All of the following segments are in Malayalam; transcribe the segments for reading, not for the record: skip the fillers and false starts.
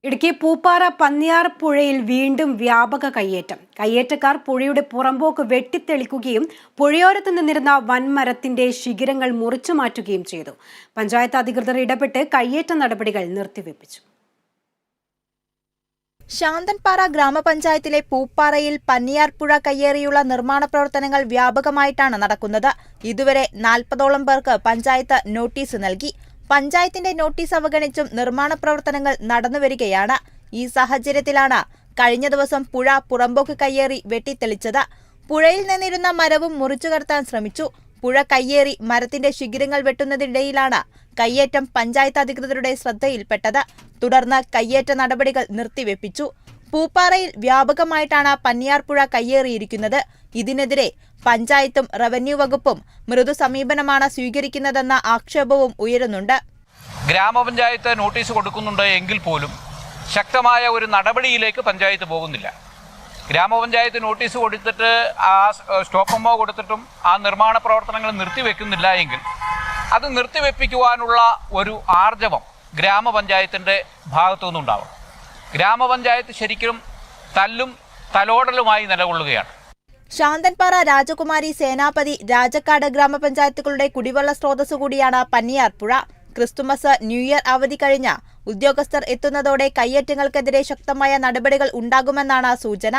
ഇടുക്കി പൂപ്പാറ പന്നിയാർ പുഴയിൽ വീണ്ടും വ്യാപക കയ്യേറ്റം. കയ്യേറ്റക്കാർ പുഴയുടെ പുറമ്പോക്ക് വെട്ടിത്തെളിക്കുകയും പുഴയോരത്ത് നിന്നിരുന്ന വൻമരത്തിന്റെ ശിഖരങ്ങൾ മുറിച്ചു മാറ്റുകയും ചെയ്തു. പഞ്ചായത്ത് അധികൃതർ ഇടപെട്ട് കയ്യേറ്റ നടപടികൾ നിർത്തിവെപ്പിച്ചു. ശാന്തൻപാറ ഗ്രാമപഞ്ചായത്തിലെ പൂപ്പാറയിൽ പന്നിയാർപ്പുഴ കയ്യേറിയുള്ള നിർമ്മാണ പ്രവർത്തനങ്ങൾ വ്യാപകമായിട്ടാണ് നടക്കുന്നത്. ഇതുവരെ 40ഓളം പേർക്ക് പഞ്ചായത്ത് നോട്ടീസ് നൽകി. പഞ്ചായത്തിന്റെ നോട്ടീസ് അവഗണിച്ചും നിർമ്മാണ പ്രവർത്തനങ്ങൾ നടന്നുവരികയാണ്. ഈ സാഹചര്യത്തിലാണ് കഴിഞ്ഞ ദിവസം പുഴ പുറമ്പോക്ക് കയ്യേറി വെട്ടിത്തെളിച്ചത്. പുഴയിൽ നിന്നിരുന്ന മരവും മുറിച്ചു കടത്താൻ ശ്രമിച്ചു. പുഴ കയ്യേറി മരത്തിന്റെ ശിഖരങ്ങൾ വെട്ടുന്നതിനിടയിലാണ് കയ്യേറ്റം പഞ്ചായത്ത് അധികൃതരുടെ ശ്രദ്ധയിൽപ്പെട്ടത്. തുടർന്ന് കയ്യേറ്റ നടപടികൾ നിർത്തിവെപ്പിച്ചു. പൂപ്പാറയിൽ വ്യാപകമായിട്ടാണ് പന്നിയാർപ്പുഴ കയ്യേറിയിരിക്കുന്നത്. ഇതിനെതിരെ പഞ്ചായത്തും റവന്യൂ വകുപ്പും മൃദു സമീപനമാണ് സ്വീകരിക്കുന്നതെന്ന ആക്ഷേപവും ഉയരുന്നുണ്ട്. ഗ്രാമപഞ്ചായത്ത് നോട്ടീസ് കൊടുക്കുന്നുണ്ട് എങ്കിൽ പോലും ശക്തമായ ഒരു നടപടിയിലേക്ക് പഞ്ചായത്ത് പോകുന്നില്ല. ഗ്രാമപഞ്ചായത്ത് നോട്ടീസ് കൊടുത്തിട്ട് ആ സ്റ്റോപ്പ് മെമ്മോ കൊടുത്തിട്ടും ആ നിർമ്മാണ പ്രവർത്തനങ്ങൾ നിർത്തിവെക്കുന്നില്ല എങ്കിൽ അത് നിർത്തിവെപ്പിക്കുവാനുള്ള ഒരു ആർജവം ഗ്രാമപഞ്ചായത്തിൻ്റെ ഭാഗത്തു നിന്നുണ്ടാവും. ഗ്രാമപഞ്ചായത്ത് ശരിക്കും തലോടലുമായി നിലകൊള്ളുകയാണ്. ശാന്തൻപാറ, രാജകുമാരി, സേനാപതി, രാജക്കാട് ഗ്രാമപഞ്ചായത്തുകളുടെ കുടിവെള്ള സ്രോതസ് കൂടിയാണ് പന്നിയാർപ്പുഴ. ക്രിസ്തുമസ്, ന്യൂ ഇയർ അവധി കഴിഞ്ഞ ഉദ്യോഗസ്ഥർ എത്തുന്നതോടെ കയ്യേറ്റങ്ങൾക്കെതിരെ ശക്തമായ നടപടികൾ ഉണ്ടാകുമെന്നാണ് സൂചന.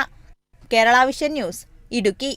Kerala vision news, Idukki.